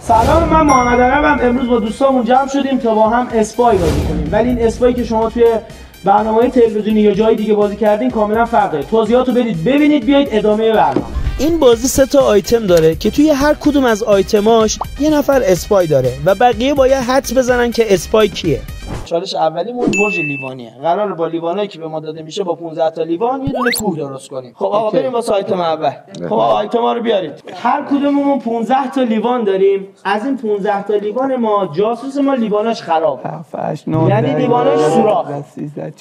سلام، من محمد عربم. امروز با دوستامون جمع شدیم تا با هم اسپای بازی کنیم، ولی این اسپایی که شما توی برنامه‌های تلویزیونی یا جای دیگه بازی کردین کاملا فرق داره. توضیحاتو برید ببینید، بیایید ادامه برنامه. این بازی 3 تا آیتم داره که توی هر کدوم از آیتماش یه نفر اسپای داره و بقیه باید حدس بزنن که اسپای کیه. چالش اولیمون برج لیوانیه. قراره با لیوانایی که به ما داده میشه با 15 تا لیوان یه دونه کوه درست کنیم. خب آقا بریم واسه آیتم اول. خب آقا آیتما رو بیارید. هر کدوممون 15 تا لیوان داریم. از این 15 تا لیوان ما جاسوس ما لیواناش خرابه. یعنی لیواناش سوراخ.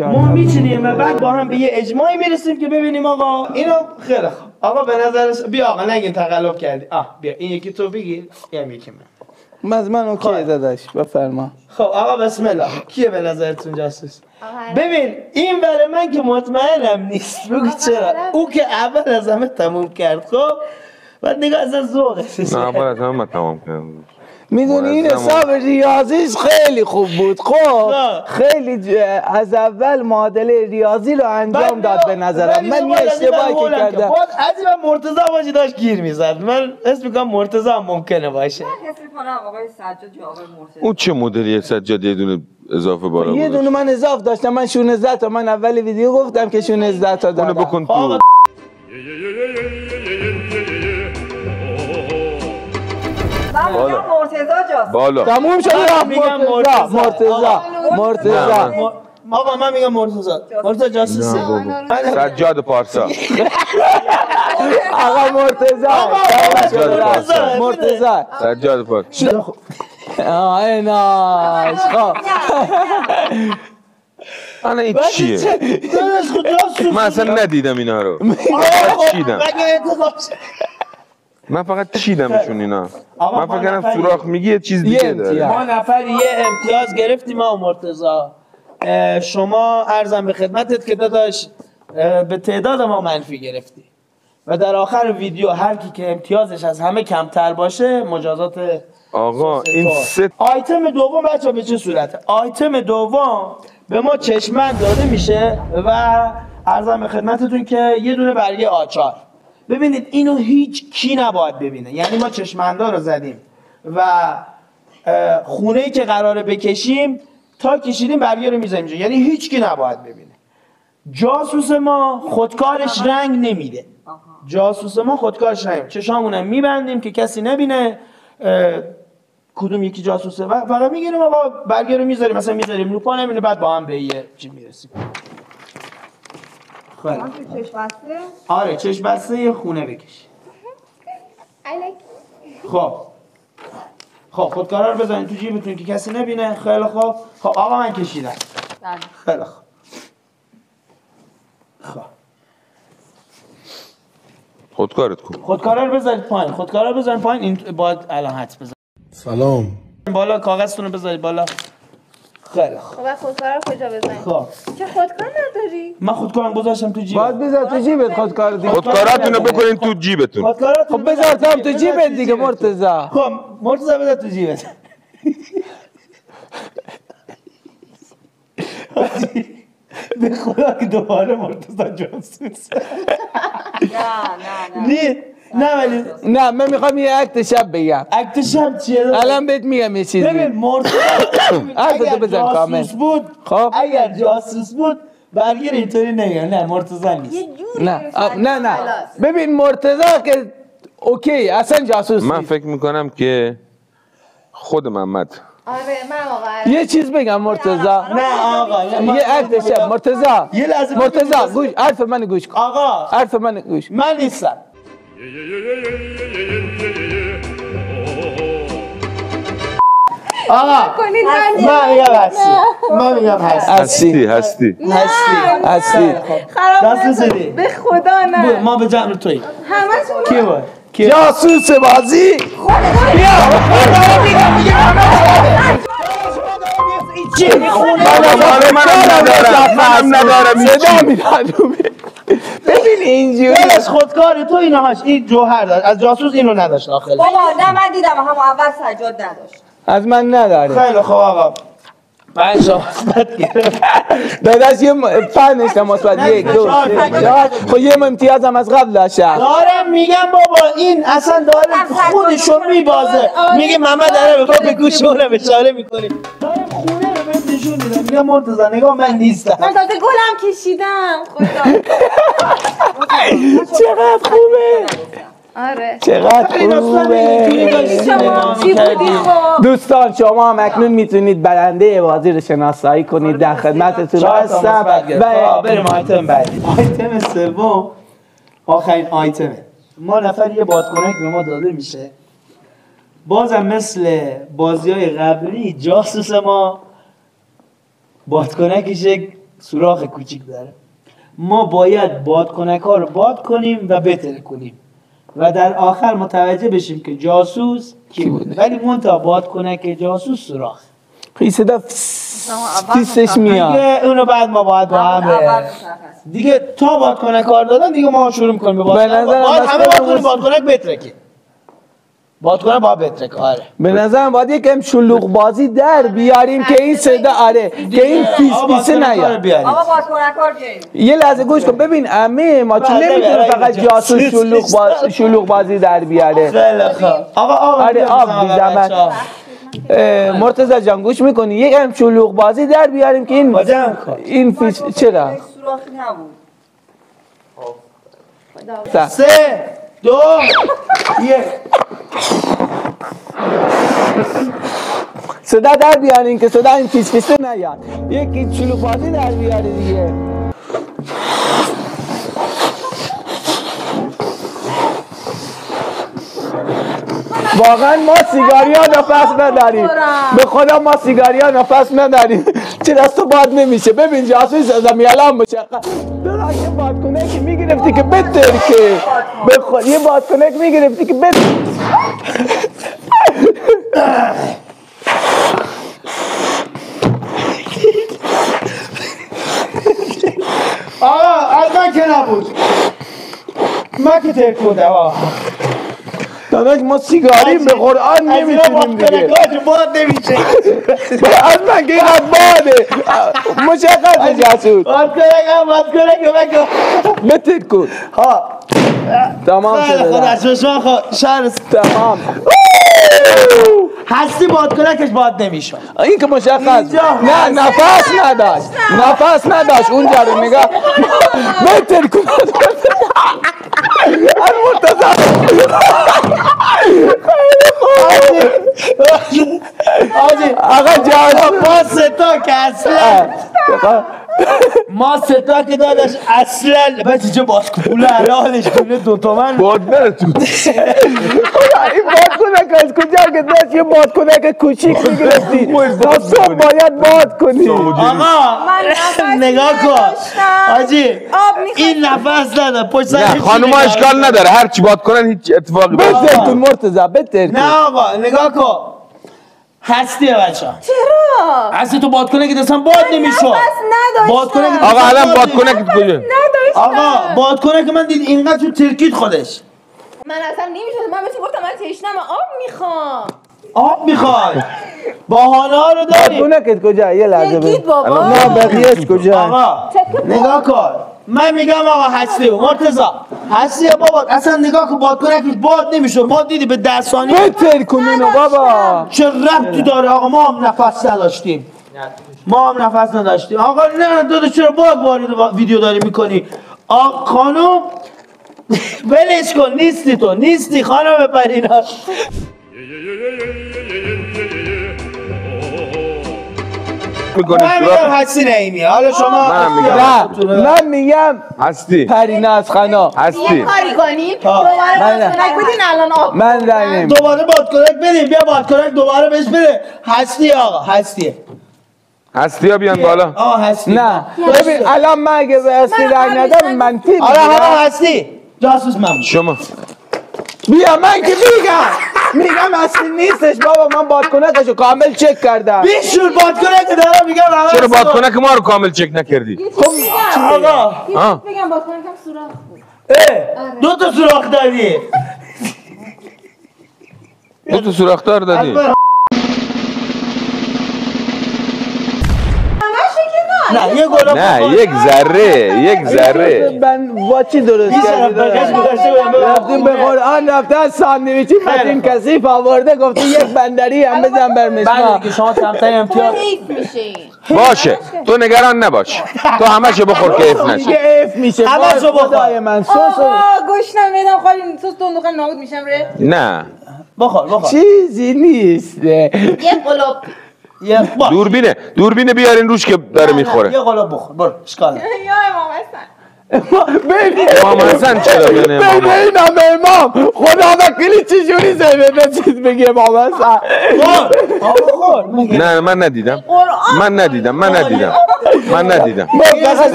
ما میچینیم و بعد با هم به یه اجماعی میرسیم که ببینیم آقا اینو خیلی خوب. آقا به نظرش بیا آقا نگین تقلب کردی. بیا این یکی تو بگیر، یکی من اوکی داداش بفرما. خب آقا بسم الله. کیه به نظرتون جاسوس؟ ببین این برای من که مطمئنم نیست. بگو چرا؟ او که اول از همه تموم کرد. خب بعد نگاه از ذوقش. نه اول از همه تمام کرد. میدونی این حساب ریاضیش خیلی خوب بود. خب خیلی از اول معادله ریاضی رو انجام داد به نظرم. من یه اشتباهی که کردم. عجیبا مرتضی باشی داشت گیر میزد. من حس میکنم مرتضی هم ممکنه باشه. من حس میکنم آقای سجاد یا آقای مرتضی. اون چه مدلیه سجاد یه دونه اضافه بالا بود؟ یه دونه من اضافه داشتم. من 16 تا. من اول ویدیو گفتم که 16 تا دادم. اونو بکن تو. من میگم مرتضی جاسوس. بالا. تموم شد. مرتضی. آقا من میگم مرتضی جاسوس. سجاد پارسا. آقا مرتضی. سجاد پارسا. ایناش. خب انا این چیه؟ من اصلا ندیدم اینا رو. من فقط چیدمشون اینا. من فکر کردم سوراخ میگی یه چیز دیگه داره. ما نفر یه امتیاز گرفتیم ما و مرتضی. شما عرضم به خدمتت که داداش به تعداد ما منفی گرفتی و در آخر ویدیو هر کی که امتیازش از همه کمتر باشه مجازات. آقا این سه آیتم دوم بچه به چه صورته؟ آیتم دوم به ما چشمند داده میشه و عرضم به خدمتتون که یه دونه برگه آچار. ببینید اینو هیچ کی نباید ببینه. یعنی ما چشمندا رو زدیم و خونه‌ای که قراره بکشیم تا کشیدیم برگه رو میذاریم. یعنی هیچ کی نباید ببینه. جاسوس ما خودکارش رنگ نمیده. جاسوس ما خودکارش رنگ. چشامونم میبندیم که کسی نبینه کدوم یکی جاسوسه و فقط میگیریم آقا برگه رو میذاریم، مثلا میذاریم رو پا نمیبینه، بعد با هم به یه چی میرسیم. من تو چشم بسته؟ آره چشم بسته یه خونه بکشی. خب خودکارا رو بزنید تو جیبتون که کسی نبینه. خیلی خوب. خب آقا من کشیدم. خیلی خوب. خب خودکارت کن. خودکارا رو بذارید پایین. خودکارا رو بزنید پایین. این باید الان حدس بزنید. سلام. بالا کاغذتون رو بذارید بالا. خیلی خوب. خب خودکار رو کجا بزنید؟ خب چه خودکار نداری؟ من خودکارم گذاشتم تو جیبم. باید بذار تو جیبت خودکار دیگه. خودکاراتون رو بکنین تو جیبتون. خب بذار تام تو جیبت دیگه مرتضی. خب مرتضی بذار تو جیبت. به خدا که دوباره مرتضی جاسوس. نه ولی نه من میخوام یه اکت شب بگم. اکت شب چیه؟ الان بهت میگم یه چیزی. ببین مرتضی اگر جاسوس بود، خب اگر جاسوس بود برگیر اینطوری نگه. نه مرتضی نیست. نه ببین مرتضی که اوکی اصلا جاسوس من نیست. فکر میکنم که خود محمد. آره من واقعا یه چیز بگم مرتضی. نه آقا یه اکت شب مرتضی. یه لحظه مرتضی گوش حرف من گوش کن. آقا حرف من گوش. من نیستم. آقا من میگم هستی. هستی. خراب دست نکن. زدی. به خدا نه. ما به جمع تویی. همتون کی بود؟ جاسوس بازی. منم ندارم. ببین اینجوری دلش خودکاری تو اینهاش. این جوهر داشت. از جاسوس اینو نداشت داخل. بابا نه من دیدم همون اول سجاد نداشت. از من نداره. خیلی خوب آقا 5 مثبت گرفت. داداش یه 5 تا مثبت 1 2 3 4 خب یه امتیاز هم از قبل داشت. دارم میگم بابا این اصلا داره خودشو میبازه. میگه محمد داره به پا گوش اونم اشاره میکنه. دارم خونه رو بهت نشون میدم. میگم مرتضی نگاه من نیستم. من تازه گلم کشیدم خدا. چقدر خوبه. آره. چقدر خوبه. شما چی بودی خب؟ دوستان شما هم اکنون میتونید برنده بازی رو شناسایی کنید. در خدمتتون هستم. بریم آیتم بعدی. آیتم سوم آخرین آیتمه. ما نفر یه بادکنک به ما داده میشه. بازم مثل بازی‌های قبلی جاسوس ما بادکنکش یک سوراخ کوچیک داره. ما باید بادکنک‌ها رو باد کنیم و بتره کنیم و در آخر متوجه بشیم که جاسوس کی بوده. ولی منتها بادکنک جاسوس سوراخ. خیلی صدا فیسش میاد. دیگه اونو بعد ما باید با هم دیگه تا بادکنک کار دادن دیگه ما شروع می‌کنیم به بادکنک. باید همه بادکنک بادکنک بترکیم. بادکنک باید بترک. آره. به نظرم باید یکم شلوغ بازی در بیاریم که این صدا آره که این فیس نیاد. آقا بادکنکار بیاریم. یه لحظه گوش کن ببین عمه ما چون نمیتونه فقط جاسوس شلوغ بازی در بیاره. خیلی خوب. آقا آره آب بیزمت. مرتضی جان گوش میکنی یکم شلوغ بازی در بیاریم که این فیس چرا؟ سوراخی نبود. 3 2 1 صدا در بیارین که صدا این فیس فیسه نیاد. یکی شلوغ بازی در بیاره دیگه. واقعا ما سیگاری ها نفس نداریم. به خدا ما سیگاری ها نفس نداریم. چه دستو باد نمیشه. ببین جاسوس از میالان مشقه دارا یه بادکنک میگرفتی که بتر که به خدا یه بادکنک میگرفتی که بتر. آقا از من که نبود. من که ترک بوده آقا. داداش ما سیگاریم به قرآن نمیتونیم دیگه. باد نمیشه. از من که اینقدر باده مشخصه جاسوس. بادکنک بتر کن. ها تمام خیلی شده. خود از چشمان خود شهر تمام. هستی بادکنکش باد نمیشه. این که مشخص نه نفس نداشت. نفس نداشت اونجا رو نگاه بتر کن. از مرتضی آقا جان ما ستا که اصلا ما ستا که داداش اصلا بچه چه بادکنه حلالش کنه 2 تومن باد بره تو. این بادکنک از کجا که داشت یه بادکنک کوچیک میگرفتی تا صبح باید باد کنی. آقا نگاه کن حاجی این نفس نداره پشت سر نه خانوما اشکال نداره هر چی باد کنن هیچ اتفاقی بتر کن مرتضی بتر کن. نه آقا نگاه کن هستیه بچه ها. چرا؟ هستی تو بادکنک اصلا باد نمیشه. بادکنک آقا الان بادکنک کجا؟ نداشتم. آقا بادکنک من دید اینقدر تو ترکید خودش. من اصلا نمیشد. من بهتون گفتم من تشنم آب میخوام. آب میخوای بهانه ها رو داری. بادکنکت کجا یه لحظه بگید بابا. نه بقیهش کجا؟ آقا نگاه کن من میگم آقا هستی مرتضی هستی بابا اصلا نگاه کن بادکنک باد نمیشه. ما دیدی به 10 ثانیه بتر کن اینو بابا. چه ربطی داره آقا ما هم نفس نداشتیم. آقا نه داداش چرا باگ وارد ویدیو داری میکنی. آقا خانم ولش کن نیستی خانم پرینا. من میگم هستی نعیمی. حالا شما من میگم هستی پرینا از خنا هستی یه کاری کنیم دوباره بادکنک بدین الان آب. من رنیم دوباره بادکنک بدیم. بیا بادکنک دوباره بهش بده. هستی آقا هستی ها بیان بالا. هستی نه ببین الان من اگه به هستی رنگ ندم منفی حالا هستی جاسوس من شما بیا من که میگم اصلی نیستش بابا. من بادکنکشو کامل چک کردم. بیشور بادکنک دارم میگم چرا بادکنک ما رو کامل چک نکردی؟ آقا بگم بادکنکم سوراخ بود. 2 تا سوراخ داری. 2 تا سوراخ‌دار دادی. نه یه گلاب نه یک ذره من با چی درست کردم؟ رفتیم به قرآن رفتن ساندویچی متین کثیف آورده گفته یک بندری هم بزن بر مسما. که شما کمتر امتیاز حیف میشه باشه تو نگران نباش تو همشو بخور که حیف نشه دیگه ایف میشه همشو بخور. خدای من سس گوشتم میدم خالی سس دندوقه نابود میشم ره نه بخور چیزی نیست یه قلوب دوربینه بیارین روش که داره میخوره یه قلاب بخور برو اشکال یا امام حسن ببین امام حسن چرا بین امام ببینم امام خدا وکیلی چجوری زیبه چیز بگه امام حسن بخور نه من ندیدم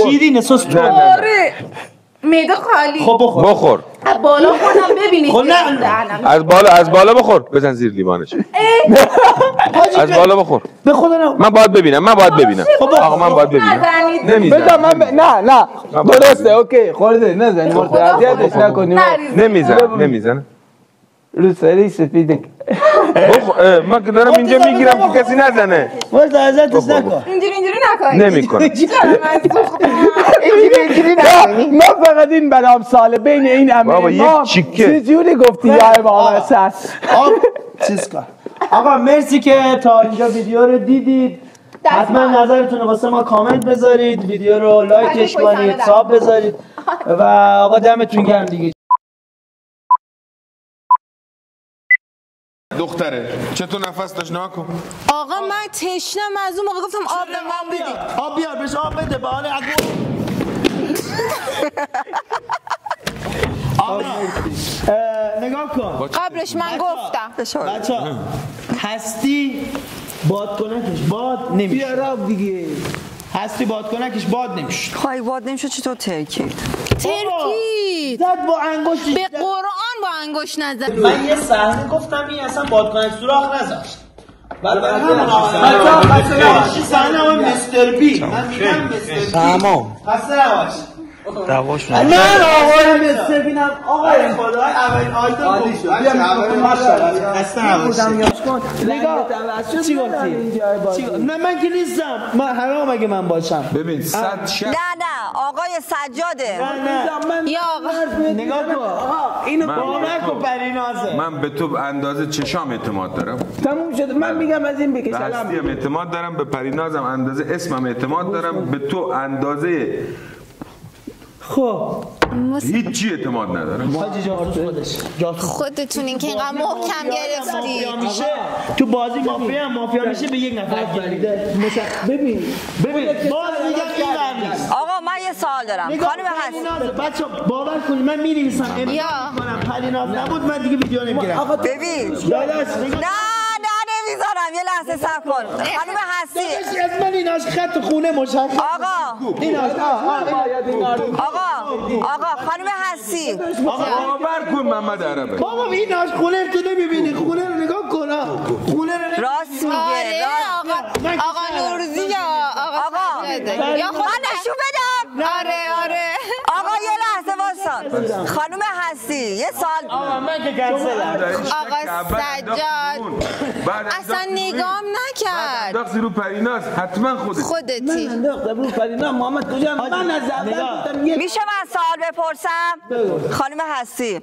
شیرینه سس تو آره میده خالی خب بخور از بالا خوردم ببینید خب نه. از بالا بخور بزن زیر لیوانش از بالا بخور به خدا نه من باید ببینم آقا من باید ببینم بذار من نه درسته اوکی خورده نزن مرتضیتش نکنیم نمیزنه رو سری سفیده من که دارم اینجا میگیرم که کسی نزنه باز ازتش نکن اینجوری نکنید نمیکنه من فقط این برام ساله بین این بابا، یک امام چیکه. چجوری گفتی یا امام حسن چیز کن آقا مرسی که تا اینجا ویدیو رو دیدید حتما نظرتون رو واسه ما کامنت بذارید ویدیو رو لایکش کنید ساب بذارید و آقا دمتون گرم دیگه دختره چطور نفس داشت نکن آقا من تشنم از اون موقع گفتم آب به من بدید آب بیار بهش آب بده بهانه آقا نگاه کن قبلش من گفتم بچه هستی بادکنکش باد نمیشه بیار آب دیگه هستی بادکنکش باد نمیشه خواهی باد نمیشه چطور ترکید ترکید زد با انگشتش به قرآن با انگشت نزد من یه صحنه گفتم این اصلا بادکنک سوراخ نذاشت بعد صحنه اون مستر بی من میگم مستر بی تمام دواش نه آقای مستر بی نه آقای خدا اول آیدل گفت نگاه چی گفتی نه من که نیستم من حرام اگه من باشم ببین صد شب نه آقای سجاده یا آقا نگاه کن اینو باور کن پرینازه من به تو اندازه چشام اعتماد دارم تموم شد من میگم از این به بکش هستی هم اعتماد دارم به پرینازم اندازه اسمم اعتماد دارم به تو اندازه خب هیچ اعتماد ندارم حاجی جاسوس خودتونین که اینقدر محکم گرفتی میشه تو بازی مافیا میشه به یک نفر گریده ببین باز میگم این ور نیست آقا من یه سوال دارم خانم هستی بچه باور کنید من می‌نویسم یا پریناز نبود من دیگه ویدیو نمیگیرم ببین داداش نمیذارم یه لحظه صبر کن خانم هستی از من ایناش خط خونه مشخص آقا ایناش آقا خانم هستی باور کن محمد عربه بابا ایناش خونه تو نمیبینی خونه رو نگاه کن خونه رو راست میگه آره آقا نورزی یا آقا سجاده یا من نشون بدم آره آقا یه لحظه واسان خانم هستی یه سال من که کنسلم آقا سجاد اصلا نگام نکرد انداختی رو پریناز حتما خودتی انداختم رو پرینا محمد کجا من از اول گفتم میشه من سوال بپرسم خانم هستی